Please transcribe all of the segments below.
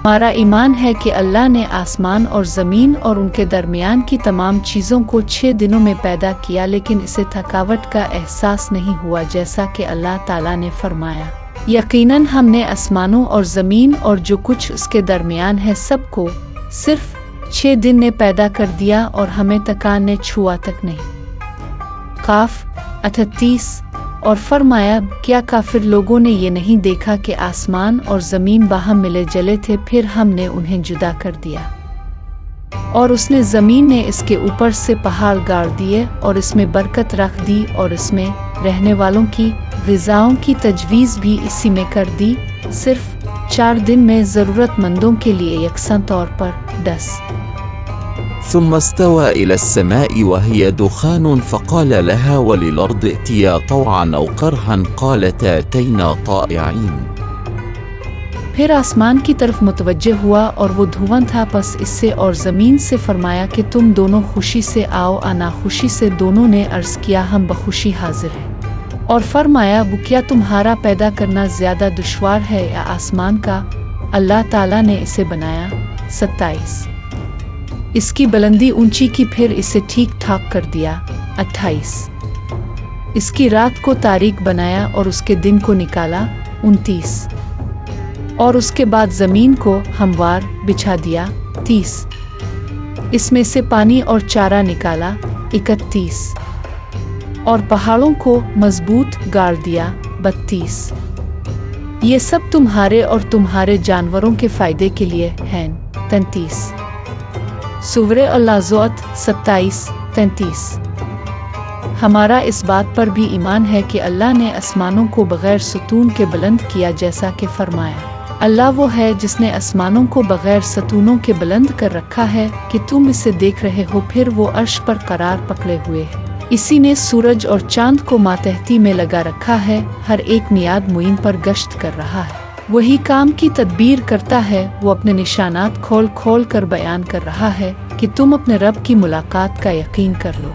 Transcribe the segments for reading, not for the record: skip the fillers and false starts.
हमारा ईमान है कि अल्लाह ने आसमान और ज़मीन और उनके दरमियान की तमाम चीज़ों को 6 दिनों में पैदा किया, लेकिन इसे थकावट का एहसास नहीं हुआ, जैसा कि अल्लाह ताला ने फरमाया, यकीनन हमने आसमानों और ज़मीन और जो कुछ उसके दरमियान है सबको सिर्फ 6 दिन में पैदा कर दिया और हमें थकान ने छुआ तक नहीं। काफ 38। और फरमाया, क्या काफिर लोगों ने ये नहीं देखा कि आसमान और ज़मीन बाहम मिले जले थे, फिर हमने उन्हें जुदा कर दिया और उसने ज़मीन ने इसके ऊपर से पहाड़ गाड़ दिए और इसमें बरकत रख दी और इसमें रहने वालों की ग़िज़ाओं की तजवीज़ भी इसी में कर दी, सिर्फ 4 दिन में ज़रूरतमंदों के लिए यकसा तौर पर 10। ثم استوى إلى السماء وهي دخان فقال لها وللأرض ائتيا طوعا أو كرها قالتا أتينا طائعين। फिर आसमान की तरफ मुतवज्जे हुआ और वो धुआं था, बस इससे और ज़मीन से फरमाया कि तुम दोनों खुशी से आओ, आना खुशी से। दोनों ने अर्ज़ किया, हम बखुशी हाजिर हैं। और फरमाया, वो क्या तुम्हारा पैदा करना ज़्यादा दुश्वार है या आसमान का? अल्लाह ताला ने इसे बनाया। 27। इसकी बुलंदी ऊंची की, फिर इसे ठीक ठाक कर दिया। 28। इसकी रात को तारीक बनाया और उसके दिन को निकाला। 29। और उसके बाद ज़मीन को हमवार बिछा दिया। 30। इसमें से पानी और चारा निकाला। 31। और पहाड़ों को मजबूत गाड़ दिया। 32। ये सब तुम्हारे और तुम्हारे जानवरों के फायदे के लिए हैं। 33। सूरह अल-लाज़ोअत 27-33। हमारा इस बात पर भी ईमान है कि अल्लाह ने आसमानों को बगैर सतून के बुलंद किया, जैसा कि फरमाया, अल्लाह वो है जिसने आसमानों को बगैर सतूनों के बुलंद कर रखा है कि तुम इसे देख रहे हो, फिर वो अर्श पर करार पकड़े हुए है। इसी ने सूरज और चांद को मातहती में लगा रखा है, हर एक मियाद मुइन पर गश्त कर रहा है। वही काम की तदबीर करता है, वो अपने निशानात खोल खोल कर बयान कर रहा है कि तुम अपने रब की मुलाकात का यकीन कर लो।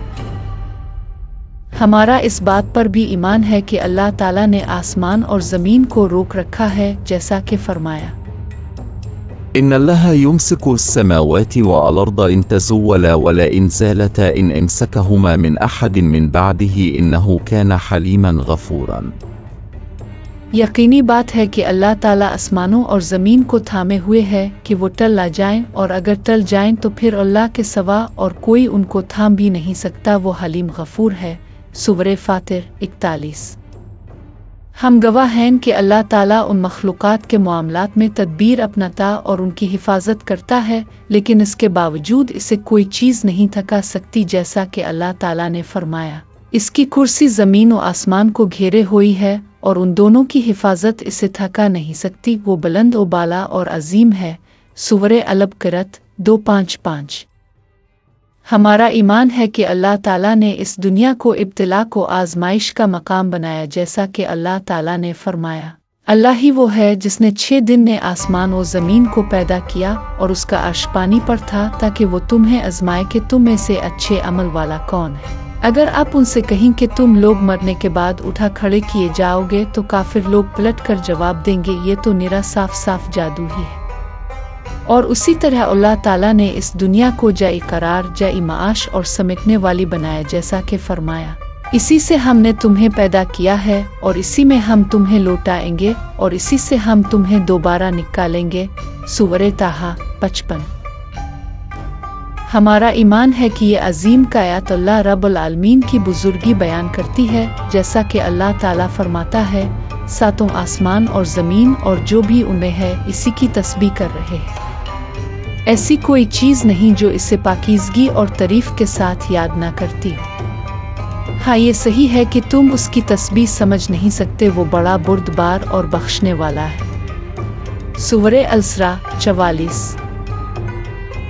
हमारा इस बात पर भी ईमान है कि अल्लाह ताला ने आसमान और ज़मीन को रोक रखा है, जैसा कि फरमाया, إن الله يمسك السماوات والأرض إن تزولا ولئن زالتا إن أمسكهما من أحد من بعده إنه كان حليما غفورا। यकीनी बात है कि अल्लाह ताला आसमानों और ज़मीन को थामे हुए है कि वो टल ना जाएं, और अगर टल जाएं तो फिर अल्लाह के सिवा और कोई उनको थाम भी नहीं सकता। वो हलीम गफूर है। सूरह फातिर 41। हम गवाह हैं कि अल्लाह ताला उन मखलूक़ात के मामलात में तदबीर अपनाता और उनकी हिफाजत करता है, लेकिन इसके बावजूद इसे कोई चीज़ नहीं थका सकती, जैसा कि अल्लाह ताला ने फरमाया, इसकी कुर्सी ज़मीन और आसमान को घेरे हुई है और उन दोनों की हिफाजत इसे थका नहीं सकती। वो बुलंद और बाला और अजीम है। सूरह अल-बकरत 255। हमारा ईमान है कि अल्लाह ताला ने इस दुनिया को इब्तिला को आजमाइश का मकाम बनाया, जैसा कि अल्लाह ताला ने फरमाया, अल्लाह ही वो है जिसने 6 दिन में आसमान और ज़मीन को पैदा किया और उसका अर्श पानी पर था, ताकि वो तुम्हें आजमाए कि तुम में से अच्छे अमल वाला कौन है। अगर आप उनसे कहें कि तुम लोग मरने के बाद उठा खड़े किए जाओगे, तो काफिर लोग पलट कर जवाब देंगे, ये तो निरा साफ साफ जादू ही है। और उसी तरह अल्लाह ताला ने इस दुनिया को जाई करार, जाई माश और समेटने वाली बनाया, जैसा कि फरमाया, इसी से हमने तुम्हें पैदा किया है और इसी में हम तुम्हें लौटाएंगे और इसी से हम तुम्हें दोबारा निकालेंगे। सूरह ताहा 55। हमारा ईमान है कि ये अजीम कायत अल्लाह रब्बुल आलमीन की बुजुर्गी बयान करती है, जैसा कि अल्लाह ताला फरमाता है, सातों आसमान और ज़मीन और जो भी उनमें है इसी की तस्बीह कर रहे हैं। ऐसी कोई चीज़ नहीं जो इसे पाकीज़गी और तारीफ़ के साथ याद ना करती हो। हाँ, ये सही है कि तुम उसकी तस्बीह समझ नहीं सकते, वो बड़ा बुर्दबार और बख्शने वाला है। सूरह अल-इसरा 44।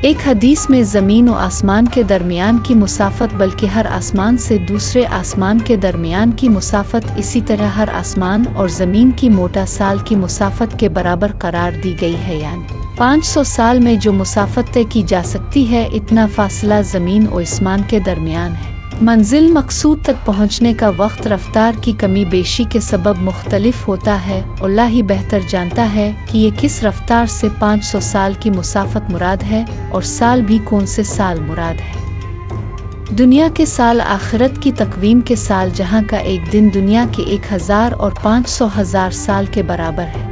एक हदीस में ज़मीन और आसमान के दरमियान की मुसाफत, बल्कि हर आसमान से दूसरे आसमान के दरमियान की मुसाफत, इसी तरह हर आसमान और ज़मीन की मोटा साल की मुसाफत के बराबर करार दी गई है। यानी 500 साल में जो मुसाफत तय की जा सकती है, इतना फासला ज़मीन और आसमान के दरमियान है। منزل مقصود تک پہنچنے کا وقت رفتار کی کمی بیشی کے سبب مختلف ہوتا ہے۔ اللہ ہی بہتر جانتا ہے کہ یہ کس رفتار سے 500 سال کی مسافت مراد ہے اور سال بھی کون سے سال مراد ہے۔ دنیا کے سال آخرت کی تقویم کے سال، جہاں کا ایک دن دنیا کے 1000 اور 500,000 سال کے برابر ہے۔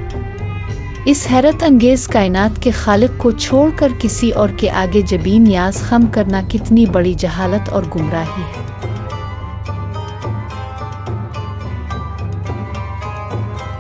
اس حیرت انگیز کائنات کے خالق کو چھوڑ کر کسی اور کے آگے جبین نیاز خم کرنا کتنی بڑی جہالت اور گمراہی ہے۔